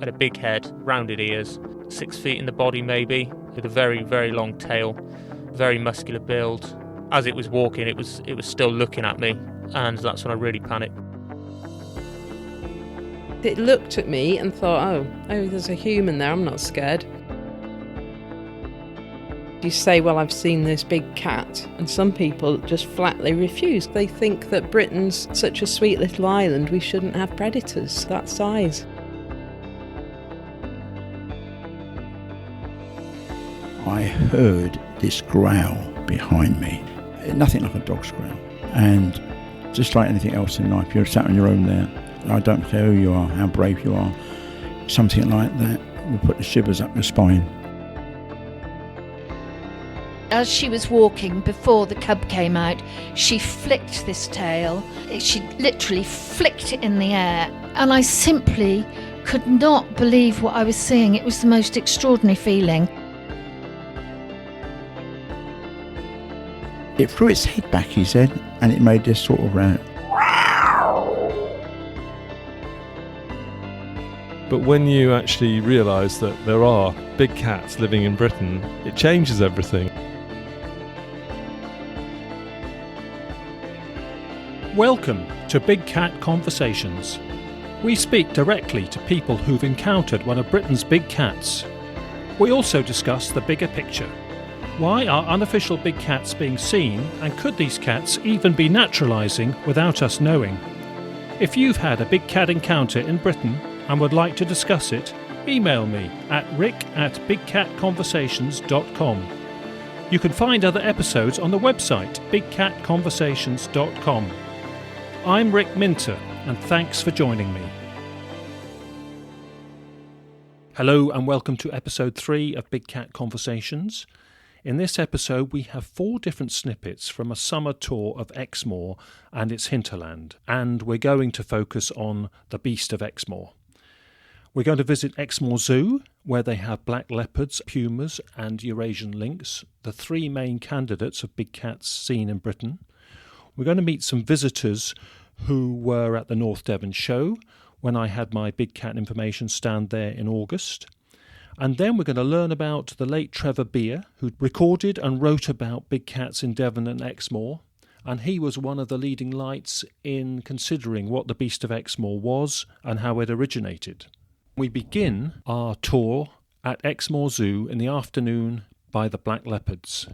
Had a big head, rounded ears, 6 feet in the body maybe, with a very, very long tail, very muscular build. As it was walking, it was still looking at me, and that's when I really panicked. It looked at me and thought, oh, there's a human there, I'm not scared. You say, well, I've seen this big cat, and some people just flatly refuse. They think that Britain's such a sweet little island, we shouldn't have predators that size. I heard this growl behind me, nothing like a dog's growl, and just like anything else in life, you're sat on your own there. I don't care who you are, how brave you are, something like that will put the shivers up your spine. As she was walking, before the cub came out, she flicked this tail. She literally flicked it in the air, and I simply could not believe what I was seeing. It was the most extraordinary feeling. It threw its head back, he said, and it made this sort of round. But when you actually realise that there are big cats living in Britain, it changes everything. Welcome to Big Cat Conversations. We speak directly to people who've encountered one of Britain's big cats. We also discuss the bigger picture. Why are unofficial big cats being seen, and could these cats even be naturalising without us knowing? If you've had a big cat encounter in Britain and would like to discuss it, email me at rick@bigcatconversations.com. You can find other episodes on the website bigcatconversations.com. I'm Rick Minter, and thanks for joining me. Hello and welcome to episode 3 of Big Cat Conversations. In this episode we have 4 different snippets from a summer tour of Exmoor and its hinterland, and we're going to focus on the Beast of Exmoor. We're going to visit Exmoor Zoo, where they have black leopards, pumas and Eurasian lynx, the 3 main candidates of big cats seen in Britain. We're going to meet some visitors who were at the North Devon Show when I had my big cat information stand there in August. And then we're going to learn about the late Trevor Beer, who recorded and wrote about big cats in Devon and Exmoor. And he was one of the leading lights in considering what the Beast of Exmoor was and how it originated. We begin our tour at Exmoor Zoo in the afternoon by the black leopards.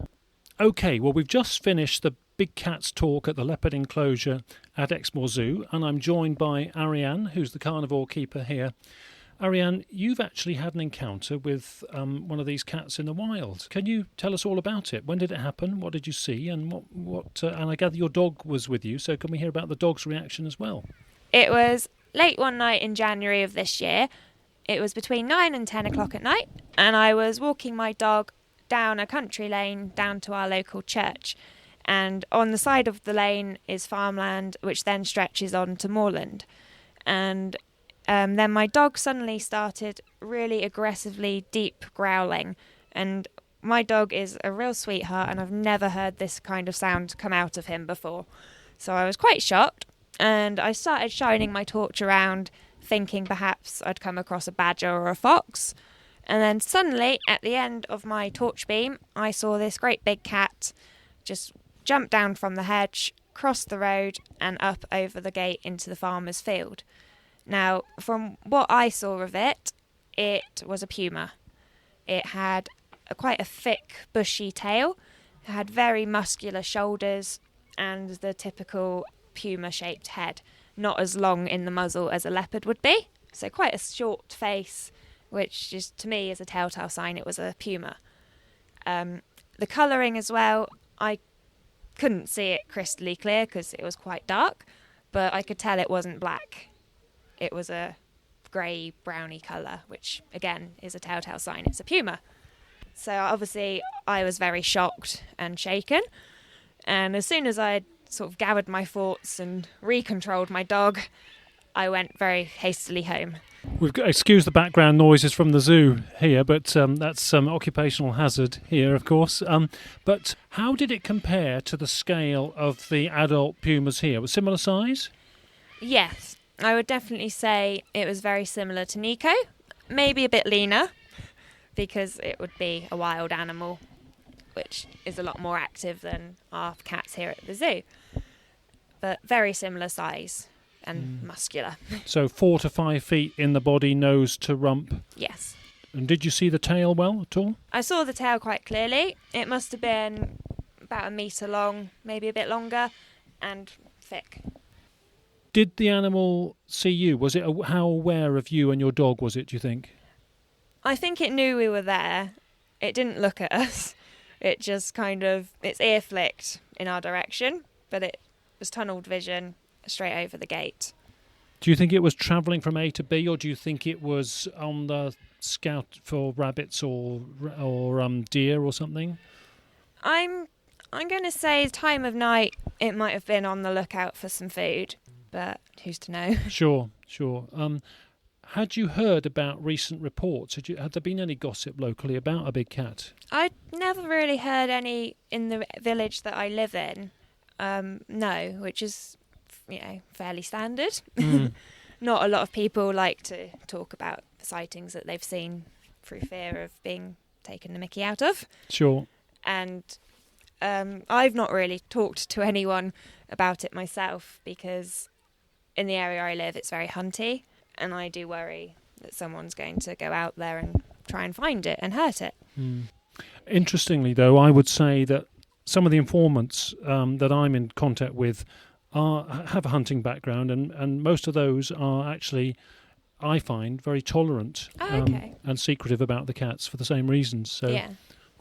OK, well, we've just finished the Big Cats talk at the leopard enclosure at Exmoor Zoo, and I'm joined by Ariane, who's the carnivore keeper here. Ariane, you've actually had an encounter with one of these cats in the wild. Can you tell us all about it? When did it happen? What did you see? And what? And I gather your dog was with you, so can we hear about the dog's reaction as well? It was late one night in January of this year. It was between 9 and 10 o'clock at night, and I was walking my dog down a country lane down to our local church. And on the side of the lane is farmland, which then stretches on to moorland. And then my dog suddenly started really aggressively deep growling. And my dog is a real sweetheart, and I've never heard this kind of sound come out of him before. So I was quite shocked, and I started shining my torch around, thinking perhaps I'd come across a badger or a fox. And then suddenly, at the end of my torch beam, I saw this great big cat just jump down from the hedge, cross the road, and up over the gate into the farmer's field. Now, from what I saw of it, it was a puma. It had quite a thick, bushy tail. It had very muscular shoulders and the typical puma-shaped head, not as long in the muzzle as a leopard would be. So quite a short face, which just to me is a telltale sign it was a puma. The colouring as well, I couldn't see it crystally clear because it was quite dark, but I could tell it wasn't black. It was a grey browny colour, which again is a telltale sign it's a puma. So obviously I was very shocked and shaken, and as soon as I sort of gathered my thoughts and recontrolled my dog, I went very hastily home. We've got, excuse the background noises from the zoo here, but that's occupational hazard here, of course. But how did it compare to the scale of the adult pumas here? Was similar size? Yes, I would definitely say it was very similar to Nico. maybe a bit leaner, because it would be a wild animal, which is a lot more active than our cats here at the zoo. But very similar size and muscular. So 4 to 5 feet in the body, nose to rump. Yes. And did you see the tail well at all? I saw the tail quite clearly. It must have been about 1 metre long, maybe a bit longer, and thick. Did the animal see you? Was it how aware of you and your dog was it, do you think? I think it knew we were there. It didn't look at us. It just its ear flicked in our direction, but it was tunneled vision straight over the gate. Do you think it was travelling from A to B, or do you think it was on the scout for rabbits or deer or something? I'm going to say time of night it might have been on the lookout for some food, but who's to know? Sure. Had you heard about recent reports? Had there been any gossip locally about a big cat? I never really heard any in the village that I live in. No, which is, fairly standard. Not a lot of people like to talk about sightings that they've seen through fear of being taken the mickey out of. Sure. And I've not really talked to anyone about it myself, because in the area I live it's very hunty, and I do worry that someone's going to go out there and try and find it and hurt it. Interestingly, though, I would say that some of the informants that I'm in contact with have a hunting background, and most of those are actually, I find, very tolerant and secretive about the cats for the same reasons. So, yeah.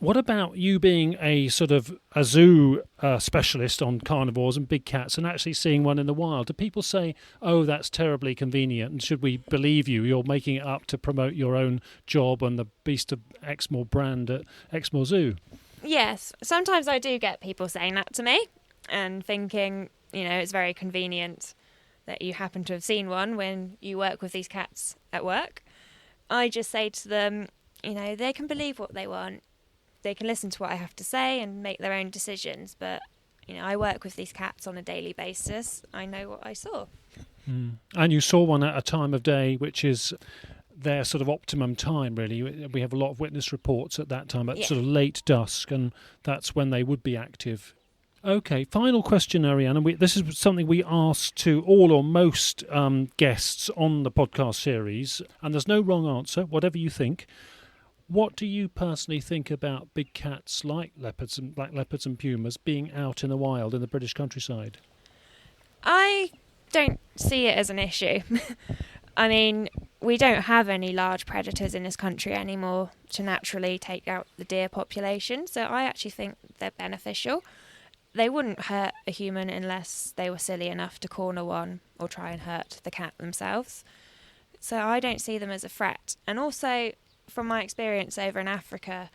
What about you being a sort of a zoo specialist on carnivores and big cats and actually seeing one in the wild? Do people say, oh, that's terribly convenient, and should we believe you? You're making it up to promote your own job and the Beast of Exmoor brand at Exmoor Zoo? Yes, sometimes I do get people saying that to me and thinking, it's very convenient that you happen to have seen one when you work with these cats at work. I just say to them, they can believe what they want. They can listen to what I have to say and make their own decisions. But, I work with these cats on a daily basis. I know what I saw. And you saw one at a time of day which is their sort of optimum time, really. We have a lot of witness reports at that time, at sort of late dusk, and that's when they would be active. Okay, final question, Ariane. And this is something we ask to all or most guests on the podcast series, and there's no wrong answer, whatever you think. What do you personally think about big cats like black leopards and pumas being out in the wild in the British countryside? I don't see it as an issue. I mean, we don't have any large predators in this country anymore to naturally take out the deer population, so I actually think they're beneficial. They wouldn't hurt a human unless they were silly enough to corner one or try and hurt the cat themselves. So I don't see them as a threat. And also, from my experience over in Africa,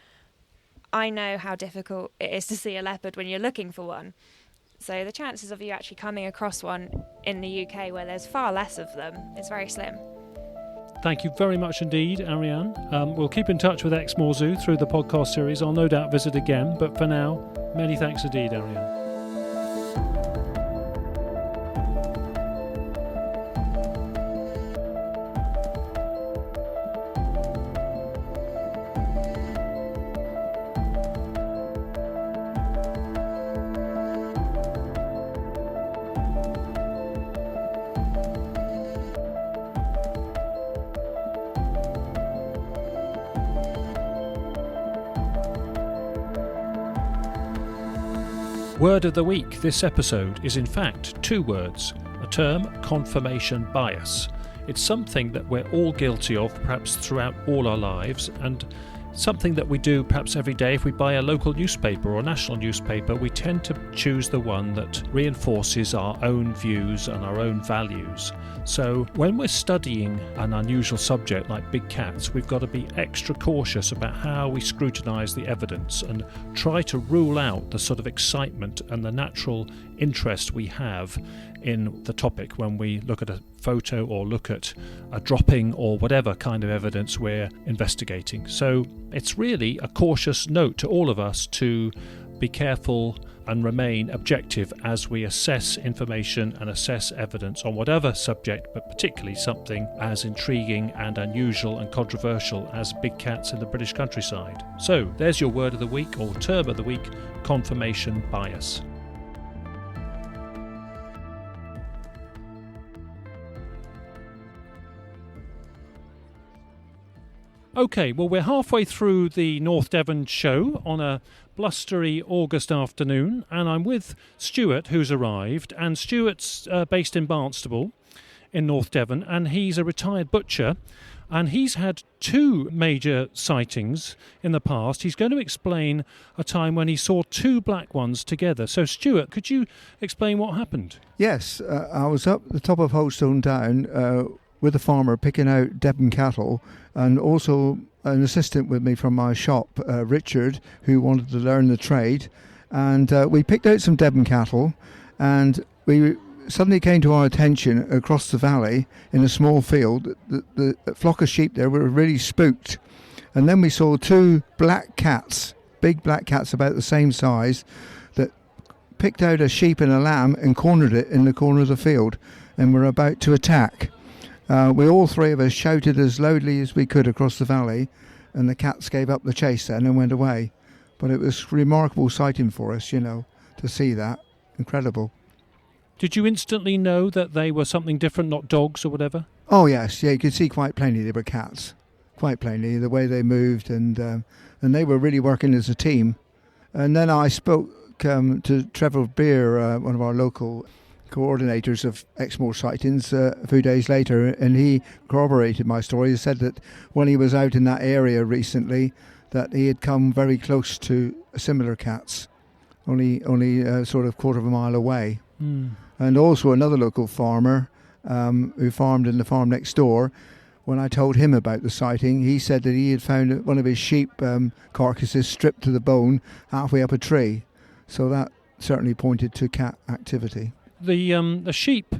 I know how difficult it is to see a leopard when you're looking for one. So the chances of you actually coming across one in the UK, where there's far less of them, is very slim. Thank you very much indeed, Ariane. We'll keep in touch with Exmoor Zoo through the podcast series. I'll no doubt visit again, but for now, many thanks indeed, Ariane. Word of the week this episode is in fact 2 words, a term, confirmation bias. It's something that we're all guilty of perhaps throughout all our lives, and something that we do perhaps every day. If we buy a local newspaper or a national newspaper, we tend to choose the one that reinforces our own views and our own values. So when we're studying an unusual subject like big cats, we've got to be extra cautious about how we scrutinise the evidence and try to rule out the sort of excitement and the natural interest we have in the topic when we look at a photo or look at a dropping or whatever kind of evidence we're investigating. So it's really a cautious note to all of us to be careful and remain objective as we assess information and assess evidence on whatever subject, but particularly something as intriguing and unusual and controversial as big cats in the British countryside. So there's your word of the week, or term of the week: confirmation bias. Okay, well, we're halfway through the North Devon Show on a blustery August afternoon, and I'm with Stuart, who's arrived, and Stuart's based in Barnstable in North Devon, and he's a retired butcher, and he's had 2 major sightings in the past. He's going to explain a time when he saw 2 black ones together. So, Stuart, could you explain what happened? Yes, I was up the top of Holdstone Down with a farmer picking out Devon cattle, and also an assistant with me from my shop, Richard, who wanted to learn the trade. And we picked out some Devon cattle, and we suddenly came to our attention across the valley in a small field. The flock of sheep there were really spooked. And then we saw 2 black cats, big black cats about the same size, that picked out a sheep and a lamb and cornered it in the corner of the field, and were about to attack. We all 3 of us shouted as loudly as we could across the valley, and the cats gave up the chase then and went away. But it was remarkable sighting for us, to see that. Incredible. Did you instantly know that they were something different, not dogs or whatever? Oh yes, yeah, you could see quite plainly they were cats. Quite plainly, the way they moved, and they were really working as a team. And then I spoke to Trevor Beer, one of our local coordinators of Exmoor sightings, a few days later, and he corroborated my story. He said that when he was out in that area recently, that he had come very close to similar cats, only sort of quarter of a mile away. And also another local farmer who farmed in the farm next door, when I told him about the sighting, he said that he had found one of his sheep carcasses stripped to the bone halfway up a tree. So that certainly pointed to cat activity. The sheep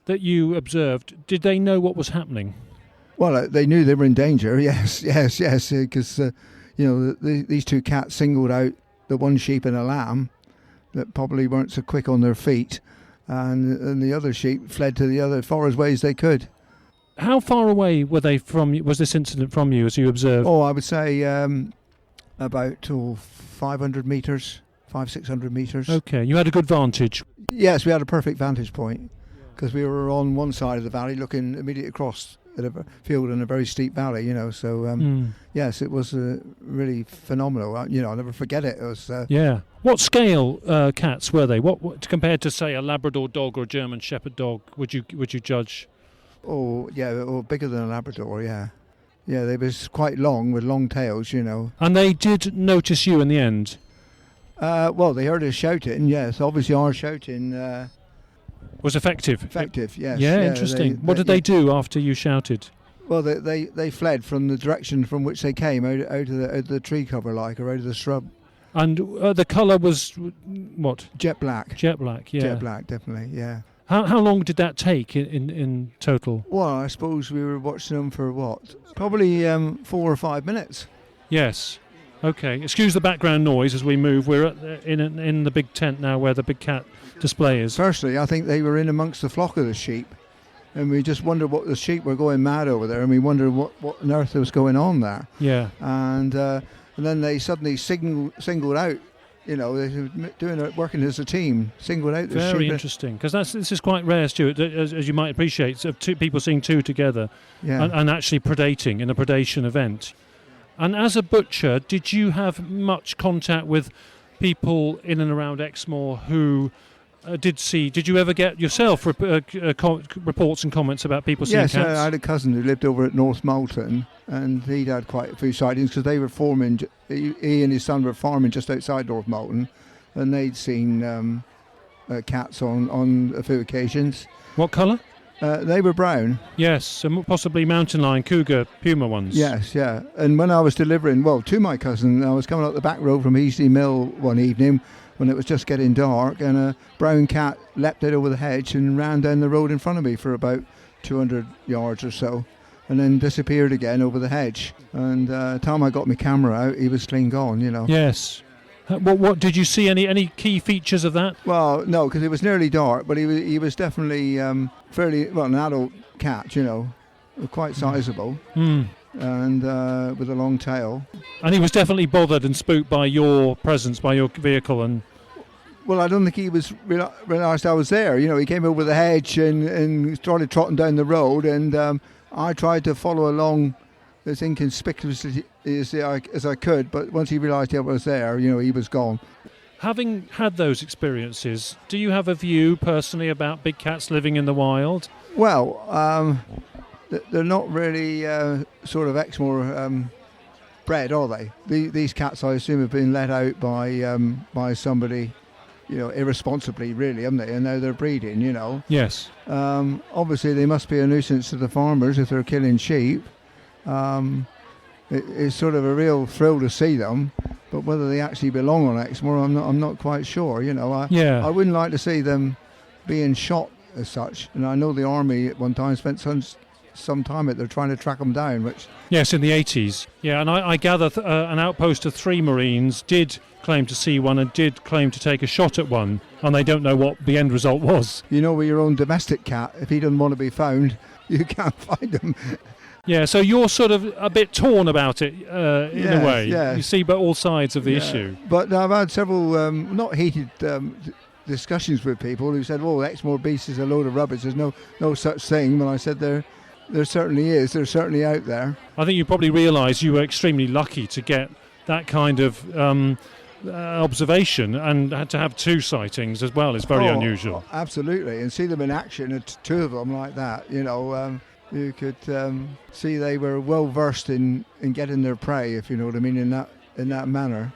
that you observed, did they know what was happening? Well, they knew they were in danger, yes, because, these 2 cats singled out the one sheep and a lamb that probably weren't so quick on their feet, and the other sheep fled to the other far as way as they could. How far away were they from you? Was this incident from you as you observed? Oh, I would say about 500 metres, 500-600 metres. Okay, you had a good vantage. Yes, we had a perfect vantage point, because we were on one side of the valley looking immediately across at a field in a very steep valley, so yes, it was really phenomenal. I'll never forget it. It was yeah. What scale cats were they? What compared to, say, a Labrador dog or a German Shepherd dog would you judge? Oh yeah, or bigger than a Labrador, yeah. They was quite long with long tails, And they did notice you in the end. Well, they heard us shouting, yes. Obviously our shouting was effective. Effective, yes. Yeah, interesting. What did they do after you shouted? Well, they fled from the direction from which they came, out of the tree cover, or out of the shrub. And the colour was what? Jet black. Jet black, yeah. Jet black, definitely, yeah. How long did that take in total? Well, I suppose we were watching them for probably 4 or 5 minutes. Yes. Okay. Excuse the background noise as we move. We're in the big tent now where the big cat display is. Firstly, I think they were in amongst the flock of the sheep, and we just wondered what the sheep were going mad over there, and we wondered what on earth was going on there. Yeah. And then they suddenly singled out. They were working as a team, singled out the sheep. Very interesting, because this is quite rare, Stuart, as you might appreciate, of 2 people seeing 2 together, and actually predating in a predation event. And as a butcher, did you have much contact with people in and around Exmoor who did you ever get yourself reports and comments about people seeing cats? Yes, I had a cousin who lived over at North Moulton, and he'd had quite a few sightings, because they were farming, he and his son were farming just outside North Moulton, and they'd seen cats on a few occasions. What colour? They were brown. Yes, and possibly mountain lion, cougar, puma ones. Yes, yeah. And when I was delivering, to my cousin, I was coming up the back road from Eastley Mill one evening when it was just getting dark, and a brown cat leapt out over the hedge and ran down the road in front of me for about 200 yards or so, and then disappeared again over the hedge. And time I got my camera out, he was clean gone, Yes. What did you see? Any key features of that? Well, no, because it was nearly dark, but he was definitely fairly, well, an adult cat, quite sizable. And with a long tail. And he was definitely bothered and spooked by your presence, by your vehicle. And well, I don't think he was realised I was there. He came over the hedge and started trotting down the road, and I tried to follow along as inconspicuously as I could, but once he realised I was there, he was gone. Having had those experiences, do you have a view personally about big cats living in the wild? Well, they're not really sort of Exmoor bred, are they? These cats, I assume, have been let out by somebody, irresponsibly, really, haven't they? And now they're breeding, Yes. Obviously, they must be a nuisance to the farmers if they're killing sheep. It's sort of a real thrill to see them, but whether they actually belong on Exmoor, I'm not quite sure. I wouldn't like to see them being shot as such. And I know the army at one time spent some time they're trying to track them down, which... Yes, in the 80s. Yeah, and I gather an outpost of 3 Marines did claim to see one and did claim to take a shot at one, and they don't know what the end result was. With your own domestic cat, if he doesn't want to be found, you can't find him. Yeah, so you're sort of a bit torn about it in a way. Yeah. You see but all sides of the issue. But I've had several, not heated discussions with people who said, Exmoor Beast is a load of rubbish, there's no such thing. When I said there certainly is. They're certainly out there. I think you probably realise you were extremely lucky to get that kind of observation, and had to have 2 sightings as well. It's very unusual. Absolutely, and see them in action, 2 of them like that. You could see they were well versed in getting their prey, if you know what I mean, in that manner.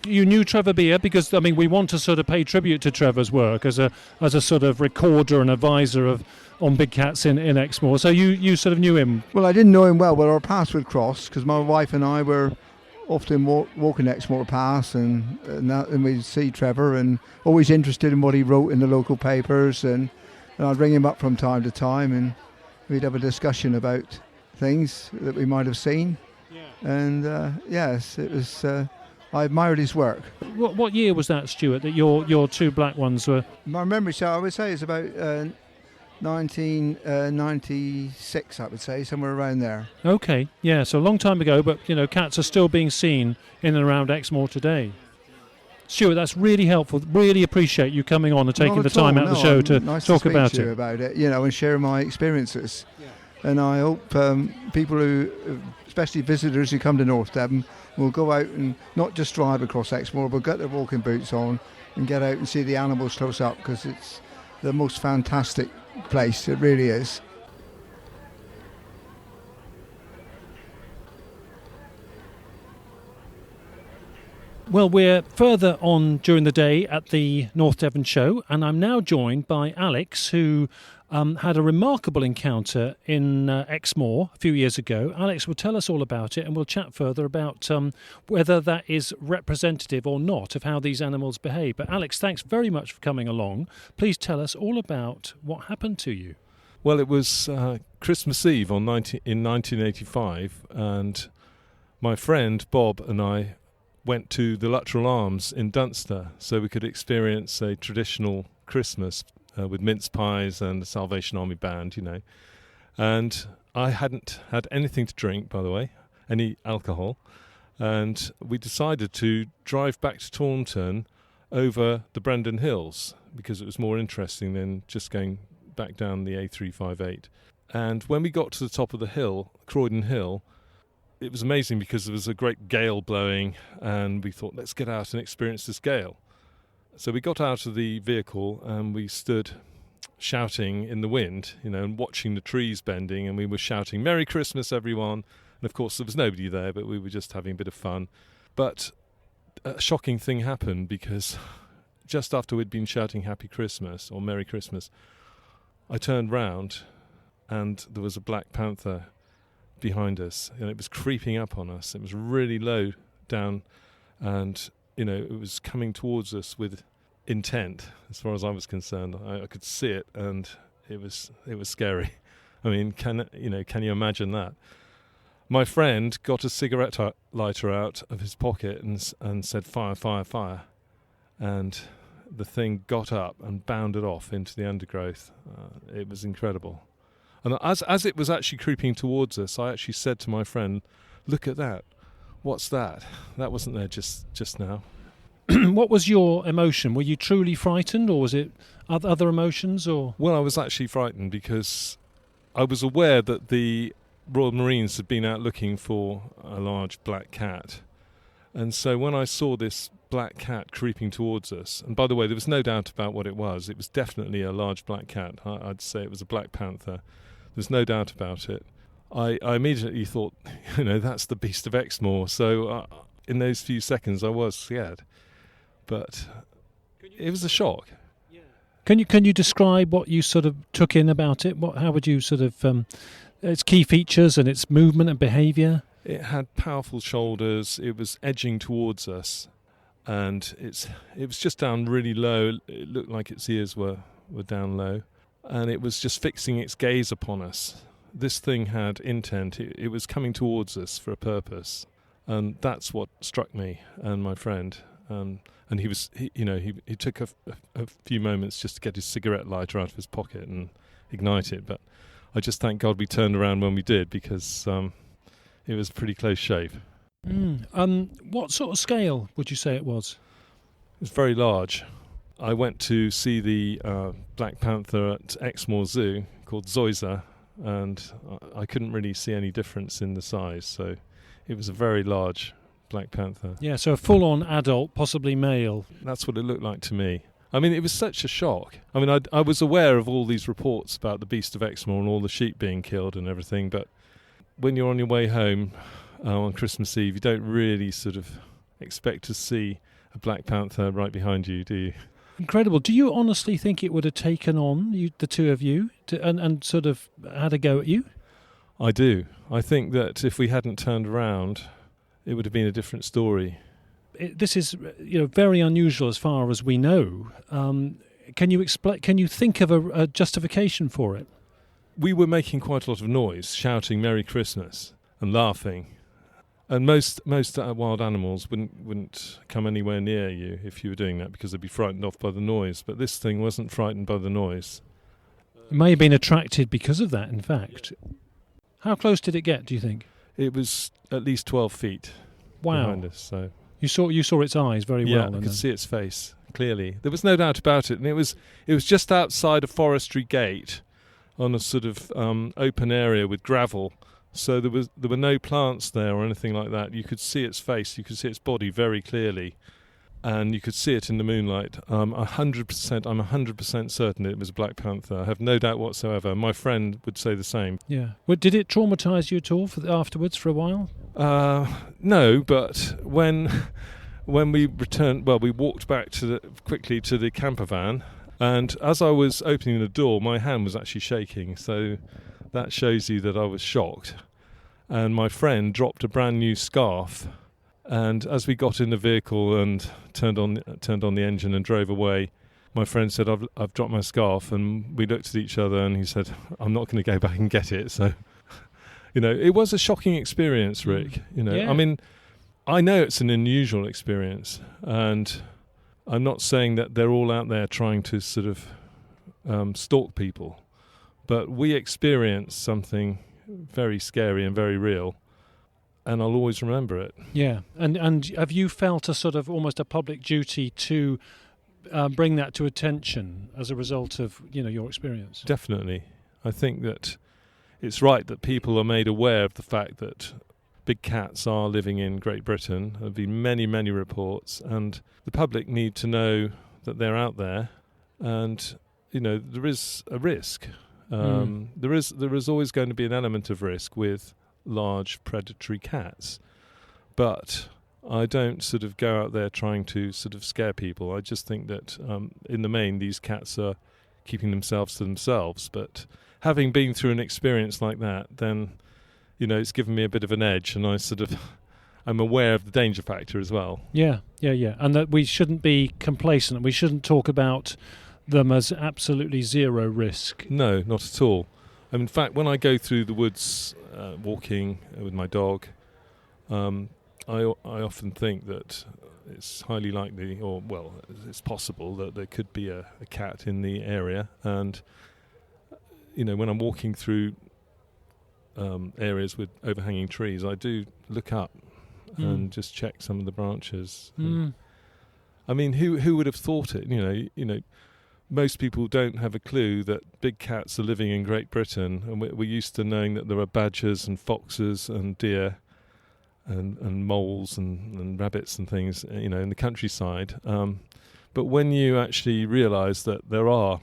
You knew Trevor Beer because we want to sort of pay tribute to Trevor's work as a sort of recorder and advisor on big cats in Exmoor. So you sort of knew him. Well, I didn't know him well, but our paths would cross because my wife and I were often walking Exmoor Pass and we'd see Trevor, and always interested in what he wrote in the local papers, and I'd ring him up from time to time and we'd have a discussion about things that we might have seen. Yeah. And yes, it was. I admired his work. What year was that, Stuart, that your 2 black ones were? My memory, so I would say it's about 1996, I would say, somewhere around there. Okay, yeah, so a long time ago, but cats are still being seen in and around Exmoor today. Stuart, that's really helpful. Really appreciate you coming on and taking the time out of the show to talk about it. About it, and share my experiences. Yeah. And I hope people who, especially visitors who come to North Devon, will go out and not just drive across Exmoor, but get their walking boots on and get out and see the animals close up, because it's the most fantastic place. It really is. Well, we're further on during the day at the North Devon Show, and I'm now joined by Alex, who had a remarkable encounter in Exmoor a few years ago. Alex will tell us all about it, and we'll chat further about whether that is representative or not of how these animals behave. But Alex, thanks very much for coming along. Please tell us all about what happened to you. Well, it was Christmas Eve in 1985, and my friend Bob and I went to the Luttrell Arms in Dunster so we could experience a traditional Christmas with mince pies and the Salvation Army band, And I hadn't had anything to drink, by the way, any alcohol. And we decided to drive back to Taunton over the Brendon Hills because it was more interesting than just going back down the A358. And when we got to the top of the hill, Croydon Hill, it was amazing because there was a great gale blowing, and we thought, let's get out and experience this gale. So we got out of the vehicle and we stood shouting in the wind, and watching the trees bending, and we were shouting, "Merry Christmas, everyone." And of course there was nobody there, but we were just having a bit of fun. But a shocking thing happened, because just after we'd been shouting Happy Christmas or Merry Christmas, I turned round and there was a black panther behind us, and it was creeping up on us. It was really low down, and it was coming towards us with intent, as far as I was concerned. I could see it, and it was scary. I mean, can you imagine that? My friend got a cigarette lighter out of his pocket and said, "Fire, fire, fire." And the thing got up and bounded off into the undergrowth. It was incredible. And as it was actually creeping towards us, I actually said to my friend, "Look at that. What's that? That wasn't there just now." What was your emotion? Were you truly frightened, or was it other emotions? Or Well, I was actually frightened because I was aware that the Royal Marines had been out looking for a large black cat. And so when I saw this black cat creeping towards us, and by the way, there was no doubt about what it was. It was definitely a large black cat. I'd say it was a black panther. There's no doubt about it. I immediately thought, that's the Beast of Exmoor. So in those few seconds, I was scared. But it was a shock. Can you describe what you sort of took in about it? How would you sort of its key features and its movement and behaviour? It had powerful shoulders. It was edging towards us, and it was just down really low. It looked like its ears were down low, and it was just fixing its gaze upon us. This thing had intent. It was coming towards us for a purpose, and that's what struck me and my friend. And he took a few moments just to get his cigarette lighter out of his pocket and ignite it. But I just thank God we turned around when we did, because it was pretty close shave. What sort of scale would you say it was? It was very large. I went to see the black panther at Exmoor Zoo, called Zoysa, and I couldn't really see any difference in the size. So it was a very large black panther. Yeah, so a full-on adult, possibly male. That's what it looked like to me. I mean, it was such a shock. I mean, I was aware of all these reports about the Beast of Exmoor and all the sheep being killed and everything, but when you're on your way home on Christmas Eve, you don't really sort of expect to see a black panther right behind you, do you? Incredible. Do you honestly think it would have taken on the two of you and sort of had a go at you? I do. I think that if we hadn't turned around, it would have been a different story. This is, very unusual as far as we know. Can you explain? Can you think of a justification for it? We were making quite a lot of noise, shouting "Merry Christmas" and laughing, and most wild animals wouldn't come anywhere near you if you were doing that, because they'd be frightened off by the noise. But this thing wasn't frightened by the noise. It may have been attracted because of that. In fact, how close did it get, do you think? It was at least 12 feet behind us. So you saw its eyes very well. Yeah, I could see its face clearly. There was no doubt about it, and it was just outside a forestry gate on a sort of open area with gravel. So there were no plants there or anything like that. You could see its face, you could see its body very clearly, and you could see it in the moonlight. I'm 100% certain it was a black panther. I have no doubt whatsoever. My friend would say the same. Yeah. Well, did it traumatise you at all afterwards for a while? No, but when we returned, we walked back quickly to the camper van, and as I was opening the door, my hand was actually shaking. So that shows you that I was shocked. And my friend dropped a brand new scarf. And as we got in the vehicle and turned on the engine and drove away, my friend said, "I've dropped my scarf," and we looked at each other, and he said, "I'm not going to go back and get it." So, it was a shocking experience, Rick. Yeah. I mean, I know it's an unusual experience, and I'm not saying that they're all out there trying to sort of stalk people, but we experienced something very scary and very real. And I'll always remember it. Yeah, and have you felt a sort of almost a public duty to bring that to attention as a result of your experience? Definitely. I think that it's right that people are made aware of the fact that big cats are living in Great Britain. There have been many, many reports, and the public need to know that they're out there, and there is a risk. There is always going to be an element of risk with large predatory cats, but I don't sort of go out there trying to sort of scare people. I just think that in the main these cats are keeping themselves to themselves, but having been through an experience like that, then it's given me a bit of an edge, and I'm aware of the danger factor as well. Yeah, and that we shouldn't be complacent. We shouldn't talk about them as absolutely zero risk. No, not at all. In fact, when I go through the woods walking with my dog, I often think that it's highly likely, or well, it's possible that there could be a cat in the area. And when I'm walking through areas with overhanging trees, I do look up and just check some of the branches. I mean, who would have thought it? Most people don't have a clue that big cats are living in Great Britain, and we're used to knowing that there are badgers and foxes and deer and moles and rabbits and things, in the countryside. But when you actually realise that there are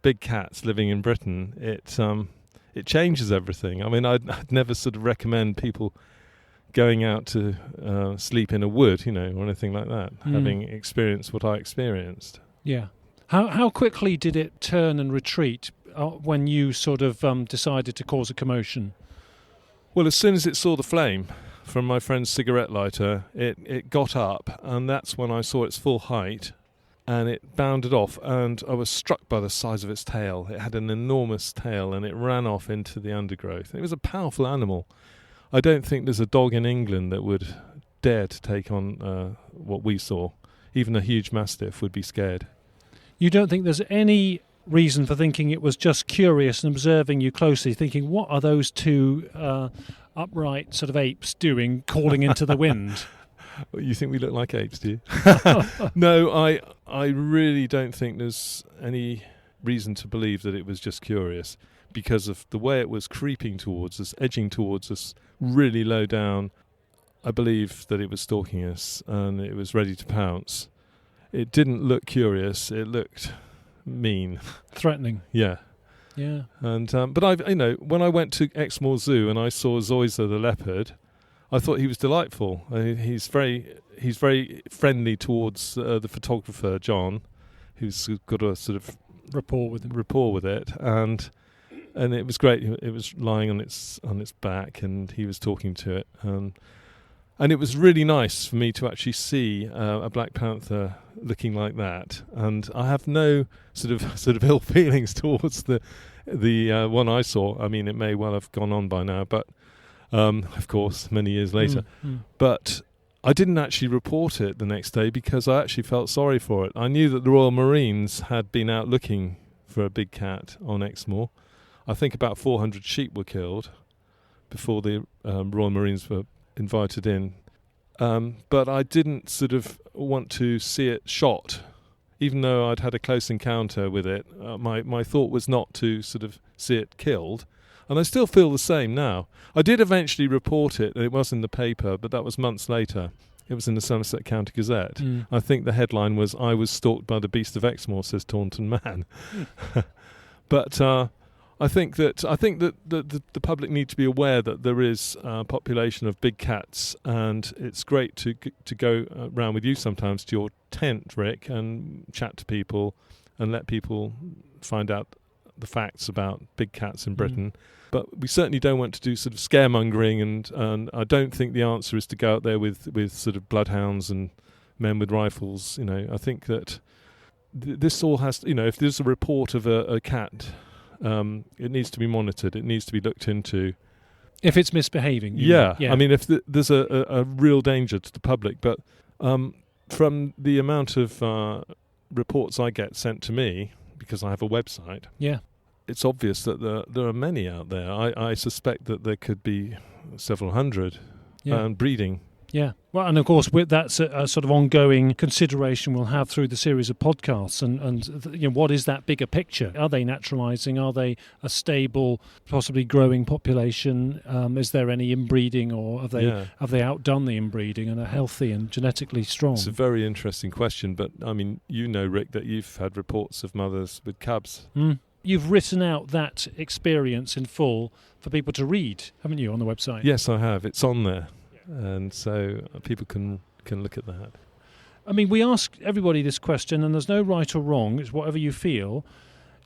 big cats living in Britain, it changes everything. I mean, I'd never sort of recommend people going out to sleep in a wood, or anything like that, having experienced what I experienced. Yeah. How quickly did it turn and retreat when you sort of decided to cause a commotion? Well, as soon as it saw the flame from my friend's cigarette lighter, it got up, and that's when I saw its full height, and it bounded off, and I was struck by the size of its tail. It had an enormous tail, and it ran off into the undergrowth. It was a powerful animal. I don't think there's a dog in England that would dare to take on what we saw. Even a huge mastiff would be scared. You don't think there's any reason for thinking it was just curious and observing you closely, thinking, what are those two upright sort of apes doing, calling into the wind? You think we look like apes, do you? No, I really don't think there's any reason to believe that it was just curious, because of the way it was creeping towards us, edging towards us, really low down. I believe that it was stalking us, and it was ready to pounce. It didn't look curious. It looked mean, threatening. Yeah. And but when I went to Exmoor Zoo and I saw Zoysa the leopard, I thought he was delightful. He's very friendly towards the photographer John, who's got a sort of rapport with it, and it was great. It was lying on its back, and he was talking to it. And it was really nice for me to actually see a black panther looking like that. And I have no sort of ill feelings towards the one I saw. I mean, it may well have gone on by now, but of course, many years later. But I didn't actually report it the next day because I actually felt sorry for it. I knew that the Royal Marines had been out looking for a big cat on Exmoor. I think about 400 sheep were killed before the Royal Marines were invited in, but I didn't sort of want to see it shot, even though I'd had a close encounter with it. My thought was not to sort of see it killed, and I still feel the same now. I did eventually report it, and it was in the paper, but that was months later. It was in the Somerset County Gazette. I think the headline was, "I was stalked by the Beast of Exmoor, says Taunton Man." But I think that the public need to be aware that there is a population of big cats, and it's great to go around with you sometimes to your tent, Rick, and chat to people and let people find out the facts about big cats in Britain. But we certainly don't want to do sort of scaremongering, and I don't think the answer is to go out there with sort of bloodhounds and men with rifles. I think that this all has, if there's a report of a cat, it needs to be monitored. It needs to be looked into. If it's misbehaving. Yeah. I mean, if there's a real danger to the public. But from the amount of reports I get sent to me, because I have a website, it's obvious that there are many out there. I suspect that there could be several hundred breeding. Yeah. Well, and of course, that's a sort of ongoing consideration we'll have through the series of podcasts. And what is that bigger picture? Are they naturalising? Are they a stable, possibly growing population? Is there any inbreeding, or have they outdone the inbreeding and are healthy and genetically strong? It's a very interesting question. But, I mean, Rick, that you've had reports of mothers with cubs. You've written out that experience in full for people to read, haven't you, on the website? Yes, I have. It's on there. And so people can look at that. I mean, we ask everybody this question, and there's no right or wrong. It's whatever you feel.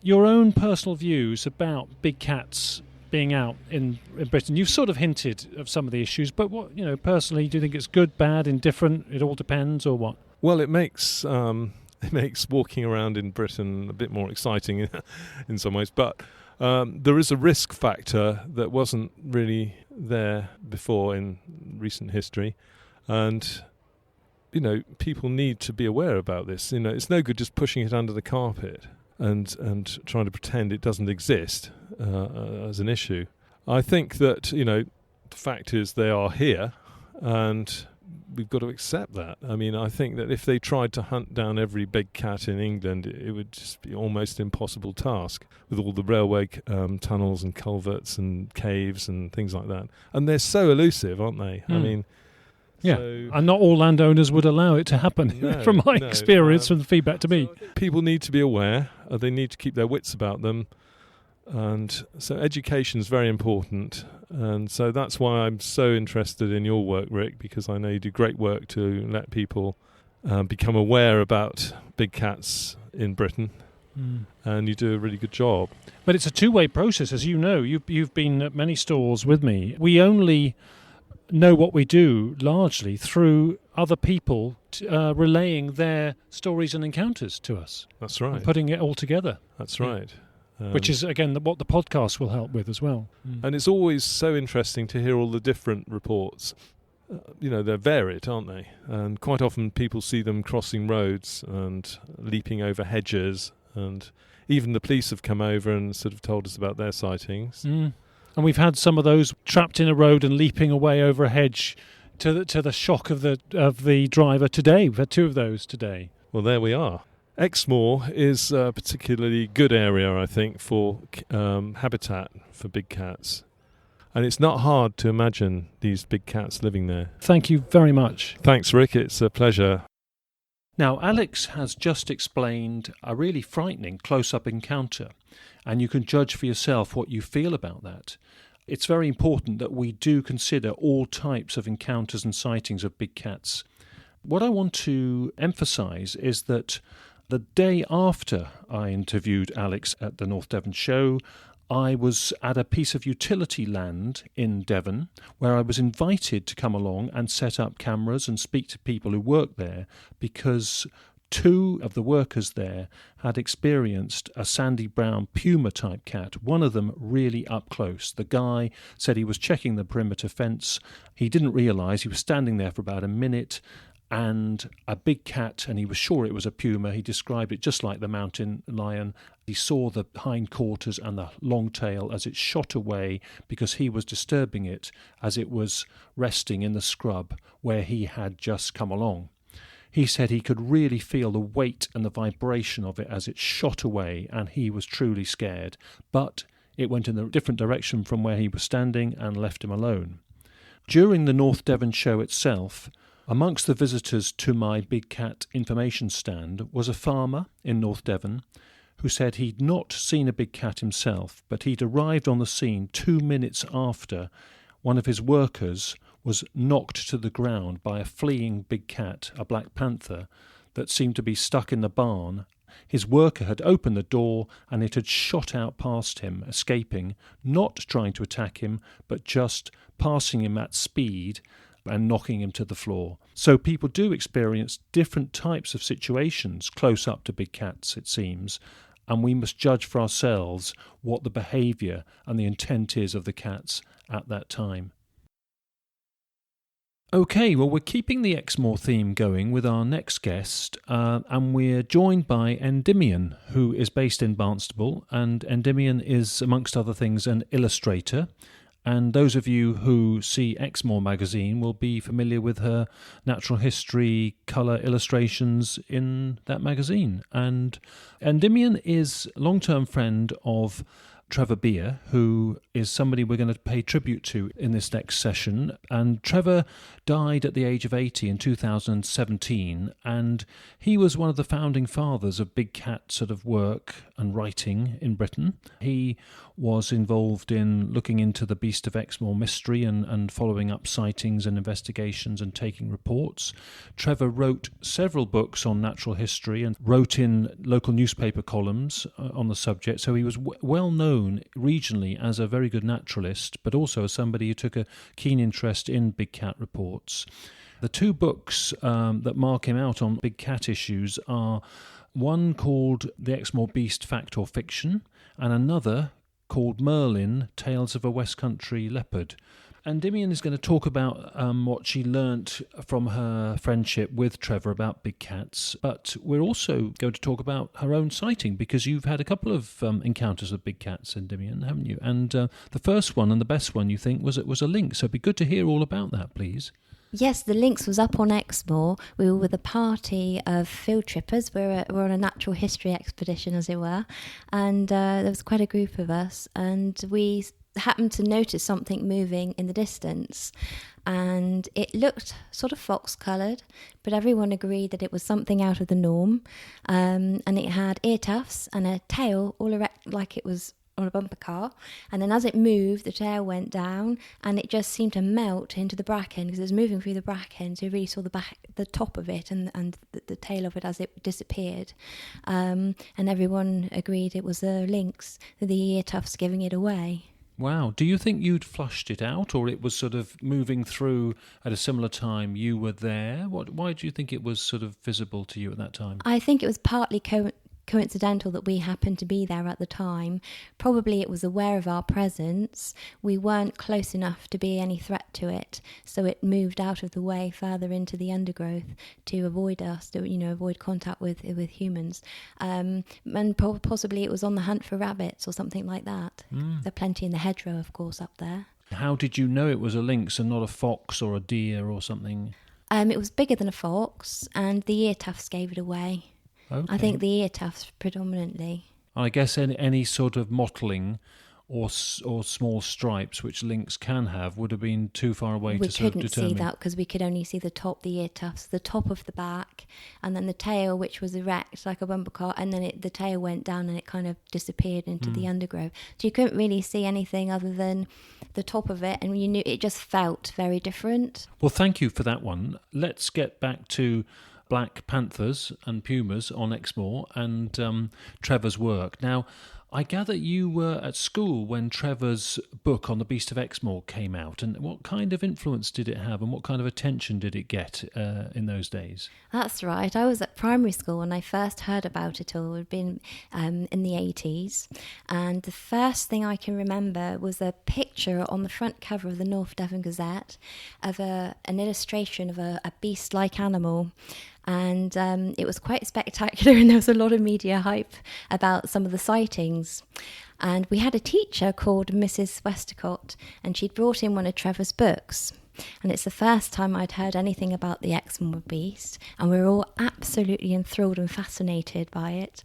Your own personal views about big cats being out in Britain. You've sort of hinted of some of the issues, but what personally, do you think it's good, bad, indifferent? It all depends, or what? Well, it makes walking around in Britain a bit more exciting in some ways, but There is a risk factor that wasn't really there before in recent history, and people need to be aware about this. It's no good just pushing it under the carpet and trying to pretend it doesn't exist as an issue. I think that the fact is they are here, and we've got to accept that. I mean, I think that if they tried to hunt down every big cat in England, it would just be almost impossible task with all the railway tunnels and culverts and caves and things like that. And they're so elusive, aren't they? I mean, yeah, and not all landowners would allow it to happen, from my experience, from the feedback to me. People need to be aware. They need to keep their wits about them. And so education is very important. And so that's why I'm so interested in your work, Rick, because I know you do great work to let people become aware about big cats in Britain. And you do a really good job. But it's a two-way process, as you know. You've been at many stores with me. We only know what we do largely through other people relaying their stories and encounters to us. That's right. And putting it all together. That's right. Which is, again, what the podcast will help with as well. And it's always so interesting to hear all the different reports. They're varied, aren't they? And quite often people see them crossing roads and leaping over hedges, and even the police have come over and sort of told us about their sightings. And we've had some of those trapped in a road and leaping away over a hedge to the shock of the driver today. We've had two of those today. Well, there we are. Exmoor is a particularly good area, I think, for habitat for big cats. And it's not hard to imagine these big cats living there. Thank you very much. Thanks, Rick. It's a pleasure. Now, Alex has just explained a really frightening close-up encounter, and you can judge for yourself what you feel about that. It's very important that we do consider all types of encounters and sightings of big cats. What I want to emphasise is that the day after I interviewed Alex at the North Devon Show, I was at a piece of utility land in Devon where I was invited to come along and set up cameras and speak to people who work there, because two of the workers there had experienced a sandy brown puma type cat, one of them really up close. The guy said he was checking the perimeter fence. He didn't realise he was standing there for about a minute, and a big cat, and he was sure it was a puma. He described it just like the mountain lion. He saw the hindquarters and the long tail as it shot away because he was disturbing it as it was resting in the scrub where he had just come along. He said he could really feel the weight and the vibration of it as it shot away, and he was truly scared. But it went in a different direction from where he was standing and left him alone. During the North Devon Show itself, amongst the visitors to my big cat information stand was a farmer in North Devon who said he'd not seen a big cat himself, but he'd arrived on the scene 2 minutes after one of his workers was knocked to the ground by a fleeing big cat, a black panther, that seemed to be stuck in the barn. His worker had opened the door and it had shot out past him, escaping, not trying to attack him, but just passing him at speed and knocking him to the floor. So people do experience different types of situations close up to big cats, it seems, and we must judge for ourselves what the behaviour and the intent is of the cats at that time. Okay, well, we're keeping the Exmoor theme going with our next guest, and we're joined by Endymion, who is based in Barnstaple, and Endymion is, amongst other things, an illustrator. And those of you who see Exmoor magazine will be familiar with her natural history colour illustrations in that magazine. And Endymion is a long-term friend of Trevor Beer, who is somebody we're going to pay tribute to in this next session. And Trevor died at the age of 80 in 2017, and he was one of the founding fathers of big cat sort of work and writing in Britain. He was involved in looking into the Beast of Exmoor mystery and following up sightings and investigations and taking reports. Trevor wrote several books on natural history and wrote in local newspaper columns on the subject, so he was well known regionally as a very good naturalist, but also as somebody who took a keen interest in big cat reports. The two books that mark him out on big cat issues are one called The Exmoor Beast, Fact or Fiction, and another called Merlin, Tales of a West Country Leopard. Endymion is going to talk about what she learnt from her friendship with Trevor about big cats, but we're also going to talk about her own sighting, because you've had a couple of encounters with big cats, Endymion, haven't you? And the first one, and the best one, you think, was a lynx. So it'd be good to hear all about that, please. Yes, the lynx was up on Exmoor. We were with a party of field trippers. We're on a natural history expedition, as it were, and there was quite a group of us, and we happened to notice something moving in the distance, and it looked sort of fox-coloured, but everyone agreed that it was something out of the norm, and it had ear tufts and a tail all erect like it was on a bumper car, and then as it moved, the tail went down, and it just seemed to melt into the bracken because it was moving through the bracken, so you really saw the top of it and the tail of it as it disappeared, and everyone agreed it was a lynx, the ear tufts giving it away. Wow. Do you think you'd flushed it out, or it was sort of moving through at a similar time you were there? Why do you think it was sort of visible to you at that time? I think it was partly coincidental that we happened to be there at the time. Probably it was aware of our presence. We weren't close enough to be any threat to it, so it moved out of the way further into the undergrowth to avoid us, to avoid contact with humans. And possibly it was on the hunt for rabbits or something like that. There are plenty in the hedgerow, of course, up there. How did you know it was a lynx and not a fox or a deer or something? It was bigger than a fox, and the ear tufts gave it away. Okay. I think the ear tufts predominantly. I guess any sort of mottling or small stripes which lynx can have would have been too far away to sort of determine. We couldn't see that because we could only see the top, the ear tufts, the top of the back, and then the tail, which was erect like a bumper car, and then the tail went down and it kind of disappeared into the undergrowth. So you couldn't really see anything other than the top of it, and you knew it just felt very different. Well, thank you for that one. Let's get back to black panthers and pumas on Exmoor and Trevor's work. Now, I gather you were at school when Trevor's book on the Beast of Exmoor came out, and what kind of influence did it have and what kind of attention did it get in those days? That's right. I was at primary school when I first heard about it all. It had been in the 80s, and the first thing I can remember was a picture on the front cover of the North Devon Gazette of an illustration of a beast-like animal. And it was quite spectacular, and there was a lot of media hype about some of the sightings. And we had a teacher called Mrs. Westacott, and she'd brought in one of Trevor's books. And it's the first time I'd heard anything about the Exmoor Beast, and we were all absolutely enthralled and fascinated by it.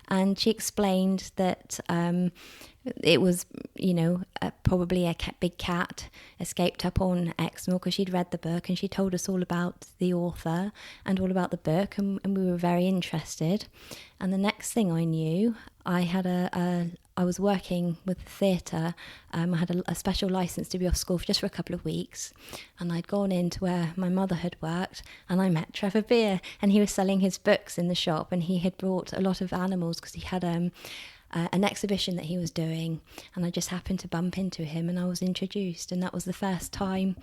And she explained that it was, probably a big cat escaped up on Exmoor because she'd read the book, and she told us all about the author and all about the book, and we were very interested. And the next thing I knew, I was working with the theatre. I had a special licence to be off school just for a couple of weeks, and I'd gone into where my mother had worked, and I met Trevor Beer, and he was selling his books in the shop, and he had brought a lot of animals because he had an exhibition that he was doing, and I just happened to bump into him, and I was introduced, and that was the first time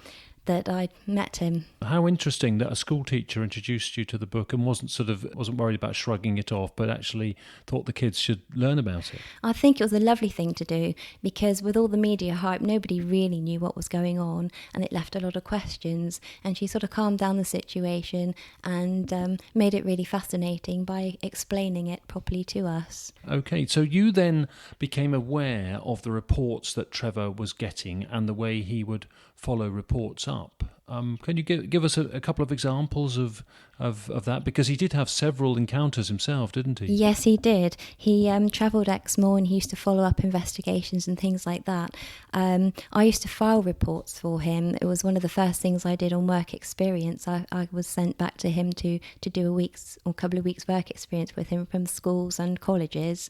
that I'd met him. How interesting that a school teacher introduced you to the book and wasn't worried about shrugging it off, but actually thought the kids should learn about it. I think it was a lovely thing to do, because with all the media hype, nobody really knew what was going on, and it left a lot of questions, and she sort of calmed down the situation and made it really fascinating by explaining it properly to us. Okay, so you then became aware of the reports that Trevor was getting and the way he would follow reports up. Can you give us a couple of examples of that? Because he did have several encounters himself, didn't he? Yes, he did. He travelled Exmoor, and he used to follow up investigations and things like that. I used to file reports for him. It was one of the first things I did on work experience. I was sent back to him to do a couple of weeks work experience with him from schools and colleges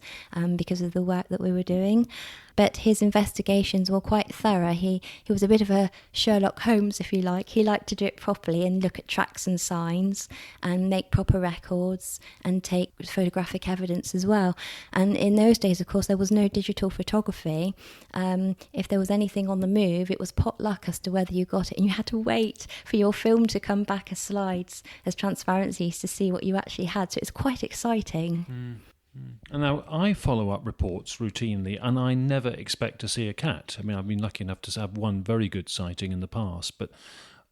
because of the work that we were doing. But his investigations were quite thorough. He was a bit of a Sherlock Holmes, if you like. He liked to do it properly and look at tracks and signs and make proper records and take photographic evidence as well. And in those days, of course, there was no digital photography. If there was anything on the move, it was pot luck as to whether you got it. And you had to wait for your film to come back as slides, as transparencies, to see what you actually had. So it's quite exciting. And now I follow up reports routinely, and I never expect to see a cat. I mean, I've been lucky enough to have one very good sighting in the past, but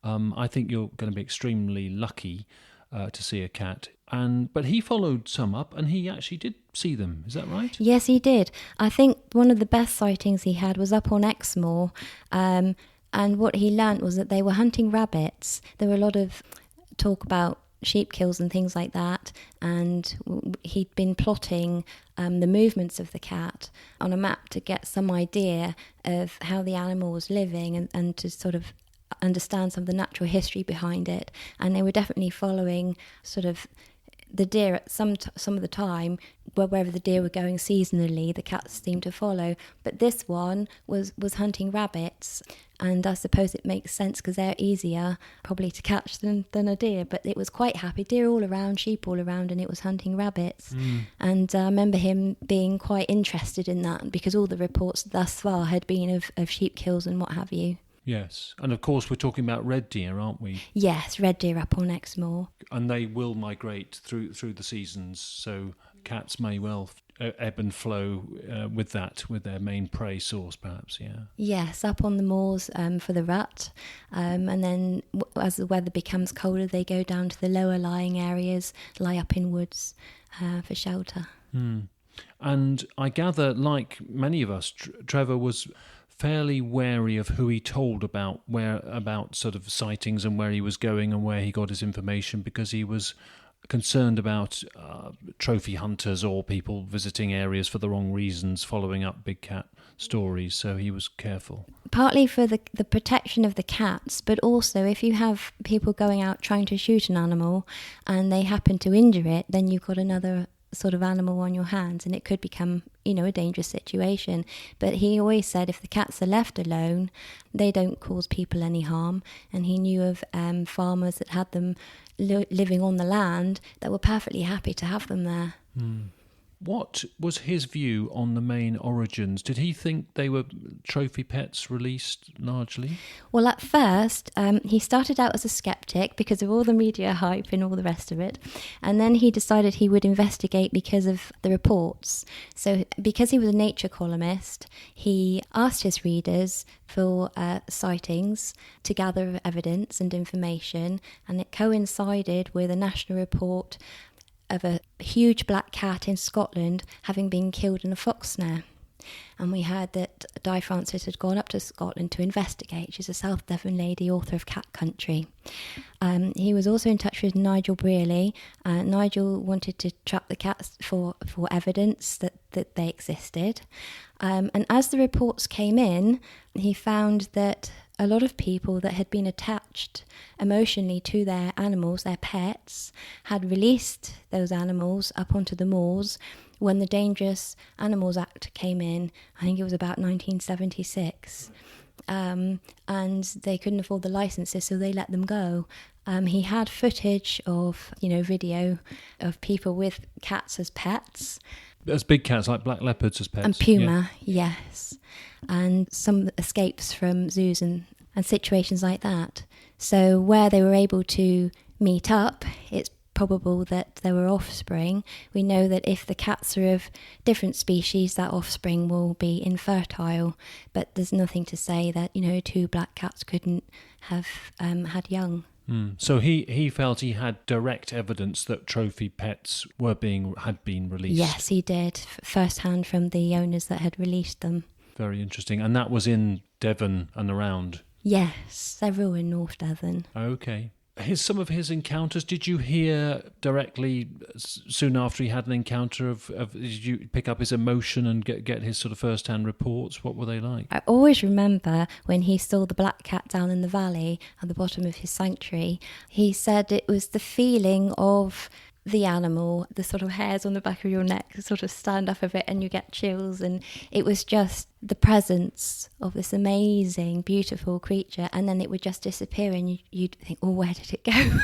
I think you're going to be extremely lucky to see a cat. But he followed some up, and he actually did see them. Is that right? Yes, he did. I think one of the best sightings he had was up on Exmoor, and what he learnt was that they were hunting rabbits. There were a lot of talk about sheep kills and things like that, and he'd been plotting the movements of the cat on a map to get some idea of how the animal was living and to sort of understand some of the natural history behind it. And they were definitely following sort of the deer at some of the time, wherever the deer were going seasonally, the cats seemed to follow. But this one was hunting rabbits, and I suppose it makes sense because they're easier probably to catch than a deer. But it was quite happy, deer all around, sheep all around, and it was hunting rabbits. And I remember him being quite interested in that because all the reports thus far had been of sheep kills and what have you. Yes, and of course we're talking about red deer, aren't we? Yes, red deer up on Exmoor. And they will migrate through the seasons, so cats may well ebb and flow with their main prey source, perhaps, yeah. Yes, up on the moors for the rut, and then as the weather becomes colder, they go down to the lower lying areas, lie up in woods for shelter. And I gather, like many of us, Trevor was fairly wary of who he told about sort of sightings and where he was going and where he got his information, because he was concerned about trophy hunters or people visiting areas for the wrong reasons, following up big cat stories, so he was careful. Partly for the protection of the cats, but also if you have people going out trying to shoot an animal and they happen to injure it, then you've got another sort of animal on your hands, and it could become, a dangerous situation. But he always said if the cats are left alone, they don't cause people any harm, and he knew of farmers that had them living on the land that were perfectly happy to have them there. What was his view on the main origins? Did he think they were trophy pets released largely? Well, at first, he started out as a sceptic because of all the media hype and all the rest of it. And then he decided he would investigate because of the reports. So because he was a nature columnist, he asked his readers for sightings to gather evidence and information. And it coincided with a national report of a huge black cat in Scotland having been killed in a fox snare. And we heard that Di Francis had gone up to Scotland to investigate. She's a South Devon lady, author of Cat Country. He was also in touch with Nigel Brearley. Nigel wanted to trap the cats for evidence that they existed. And as the reports came in, he found that a lot of people that had been attached emotionally to their animals, their pets, had released those animals up onto the moors when the Dangerous Animals Act came in. I think it was about 1976. And they couldn't afford the licenses, so they let them go. He had footage of, video of people with cats as pets. As big cats, like black leopards as pets. And puma, yes. And some escapes from zoos and situations like that. So where they were able to meet up, it's probable that there were offspring. We know that if the cats are of different species, that offspring will be infertile. But there's nothing to say that, two black cats couldn't have had young. So he felt he had direct evidence that trophy pets had been released. Yes, he did, first-hand from the owners that had released them. Very interesting. And that was in Devon and around? Yes, several in North Devon. Okay. Some of his encounters, did you hear directly soon after he had an encounter did you pick up his emotion and get his sort of first-hand reports? What were they like? I always remember when he saw the black cat down in the valley at the bottom of his sanctuary, he said it was the feeling of the animal, the sort of hairs on the back of your neck sort of stand up a bit and you get chills, and it was just the presence of this amazing, beautiful creature, and then it would just disappear, and you'd think, oh, where did it go?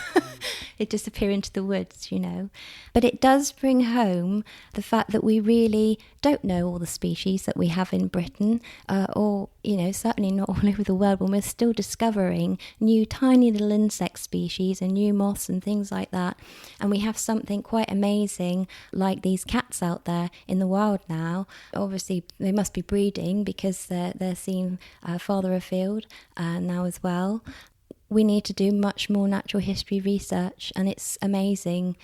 It'd disappear into the woods, you know. But it does bring home the fact that we really don't know all the species that we have in Britain, or, you know, certainly not all over the world, when we're still discovering new tiny little insect species and new moths and things like that. And we have something quite amazing like these cats out there in the wild now. Obviously, they must be breeding because they're seen farther afield now as well. We need to do much more natural history research, and it's amazing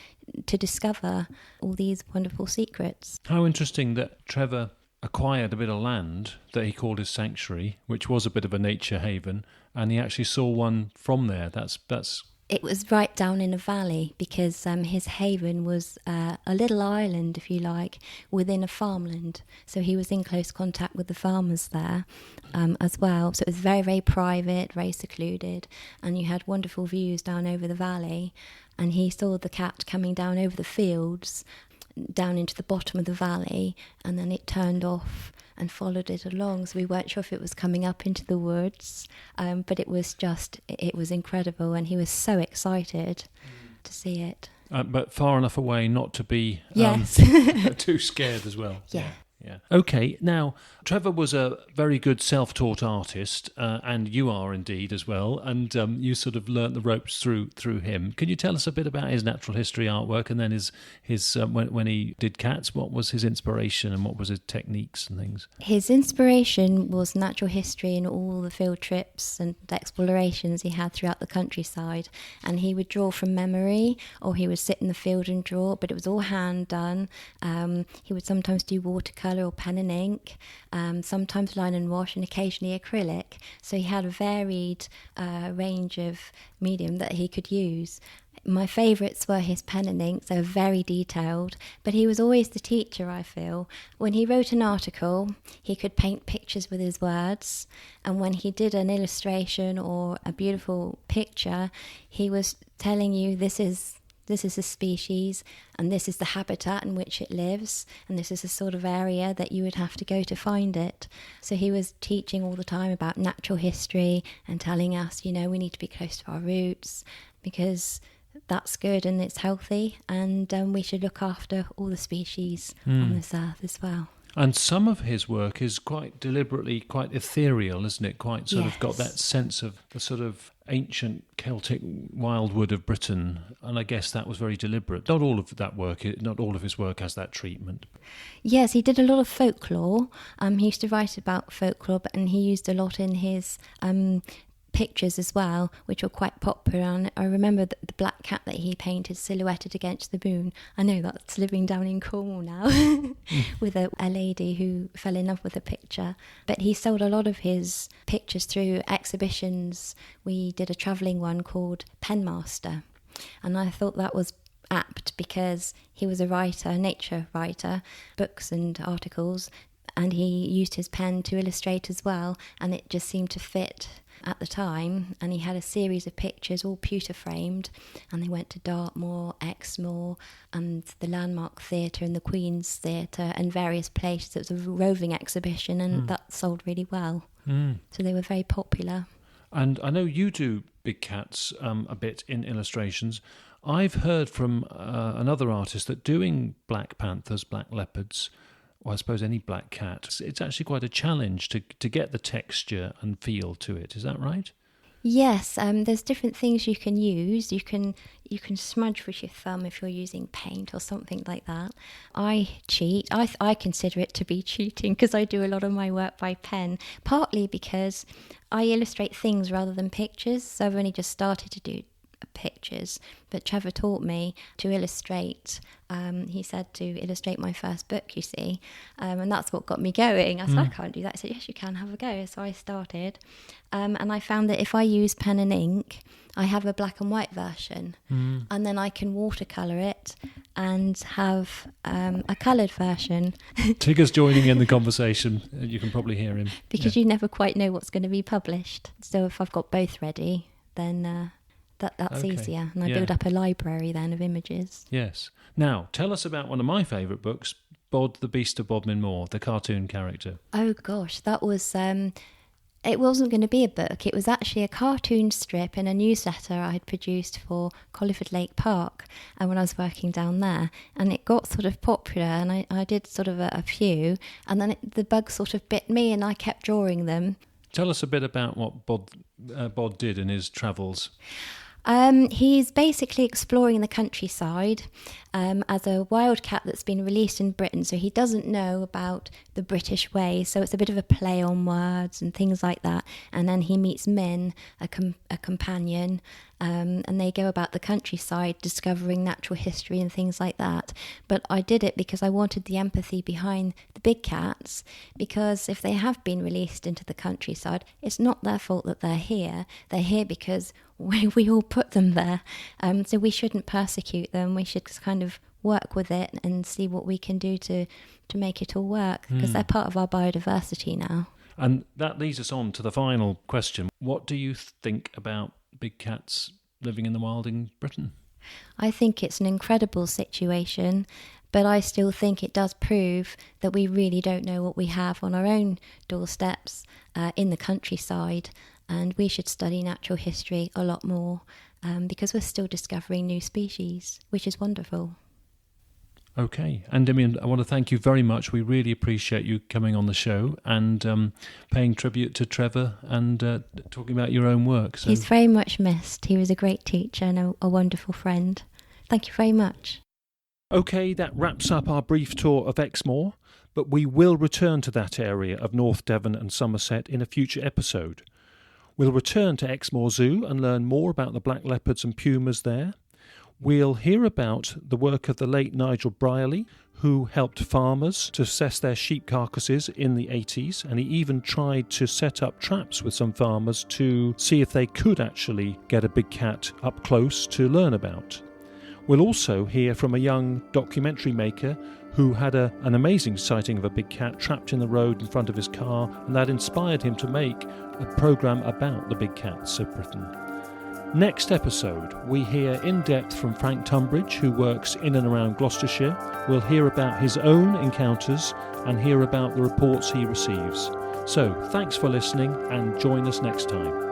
to discover all these wonderful secrets. How interesting that Trevor acquired a bit of land that he called his sanctuary, which was a bit of a nature haven, and he actually saw one from there. That's It was right down in a valley because his haven was a little island, if you like, within a farmland. So he was in close contact with the farmers there as well. So it was very, very private, very secluded, and you had wonderful views down over the valley. And he saw the cat coming down over the fields, down into the bottom of the valley, and then it turned off and followed it along, so we weren't sure if it was coming up into the woods, but it was incredible, and he was so excited to see it. But far enough away not to be too scared as well. Yeah. Okay, now, Trevor was a very good self-taught artist, and you are indeed as well, and you sort of learnt the ropes through him. Can you tell us a bit about his natural history artwork, and then his when he did cats, what was his inspiration and what was his techniques and things? His inspiration was natural history and all the field trips and explorations he had throughout the countryside, and he would draw from memory, or he would sit in the field and draw, but it was all hand done. He would sometimes do watercolour or pen and ink, sometimes line and wash, and occasionally acrylic. So he had a varied range of medium that he could use. My favourites were his pen and ink. They were very detailed, but he was always the teacher, I feel. When he wrote an article, he could paint pictures with his words, and when he did an illustration or a beautiful picture, he was telling you this is a species, and this is the habitat in which it lives, and this is the sort of area that you would have to go to find it. So he was teaching all the time about natural history and telling us, you know, we need to be close to our roots because that's good and it's healthy, and we should look after all the species on this earth as well. And some of his work is quite deliberately quite ethereal, isn't it? Quite sort of got that sense of the sort of ancient Celtic wildwood of Britain, and I guess that was very deliberate. Not all of his work has that treatment. Yes, he did a lot of folklore. He used to write about folklore, and he used a lot in his pictures as well, which were quite popular. And I remember the black cat that he painted silhouetted against the moon. I know that's living down in Cornwall now with a lady who fell in love with the picture. But he sold a lot of his pictures through exhibitions. We did a travelling one called Penmaster, and I thought that was apt because he was a writer, a nature writer, books and articles, and he used his pen to illustrate as well, and it just seemed to fit at the time. And he had a series of pictures all pewter framed, and they went to Dartmoor, Exmoor, and the Landmark Theatre and the Queen's Theatre and various places. It was a roving exhibition, and that sold really well. So they were very popular. And I know you do big cats a bit in illustrations. I've heard from another artist that doing black panthers, black leopards, or I suppose any black cat, it's actually quite a challenge to get the texture and feel to it. Is that right? Yes, there's different things you can use. You can smudge with your thumb if you're using paint or something like that. I cheat. I consider it to be cheating because I do a lot of my work by pen, partly because I illustrate things rather than pictures. So I've only just started to do pictures, but Trevor taught me to illustrate. He said to illustrate my first book, you see, and that's what got me going. I said, I can't do that. He said, yes, you can, have a go. So I started, and I found that if I use pen and ink, I have a black and white version, and then I can watercolour it and have a coloured version. Tigger's joining in the conversation. You can probably hear him. Because you never quite know what's going to be published. So if I've got both ready, then that's Okay. easier. And I build up a library then of images. Yes. Now, tell us about one of my favourite books, Bod the Beast of Bodmin Moor, the cartoon character? Oh gosh, that was it wasn't going to be a book. It was actually a cartoon strip in a newsletter I had produced for Colliford Lake Park, and when I was working down there, and it got sort of popular, and I did sort of a few, and then the bug sort of bit me, and I kept drawing them. Tell us a bit about what Bod did in his travels. He's basically exploring the countryside as a wildcat that's been released in Britain, so he doesn't know about the British way, so it's a bit of a play on words and things like that. And then he meets Min, a companion, and they go about the countryside discovering natural history and things like that. But I did it because I wanted the empathy behind the big cats, because if they have been released into the countryside, it's not their fault that they're here. They're here because we all put them there, so we shouldn't persecute them. We should kind of work with it and see what we can do to make it all work, because they're part of our biodiversity now. And that leads us on to the final question. What do you think about big cats living in the wild in Britain? I think it's an incredible situation, but I still think it does prove that we really don't know what we have on our own doorsteps in the countryside. And we should study natural history a lot more because we're still discovering new species, which is wonderful. Okay. Endymion, I want to thank you very much. We really appreciate you coming on the show and paying tribute to Trevor and talking about your own work. So. He's very much missed. He was a great teacher and a wonderful friend. Thank you very much. Okay, that wraps up our brief tour of Exmoor, but we will return to that area of North Devon and Somerset in a future episode. We'll return to Exmoor Zoo and learn more about the black leopards and pumas there. We'll hear about the work of the late Nigel Brierley, who helped farmers to assess their sheep carcasses in the 80s, and he even tried to set up traps with some farmers to see if they could actually get a big cat up close to learn about. We'll also hear from a young documentary maker who had an amazing sighting of a big cat trapped in the road in front of his car, and that inspired him to make a programme about the big cats of Britain. Next episode, we hear in depth from Frank Tunbridge, who works in and around Gloucestershire. We'll hear about his own encounters and hear about the reports he receives. So, thanks for listening and join us next time.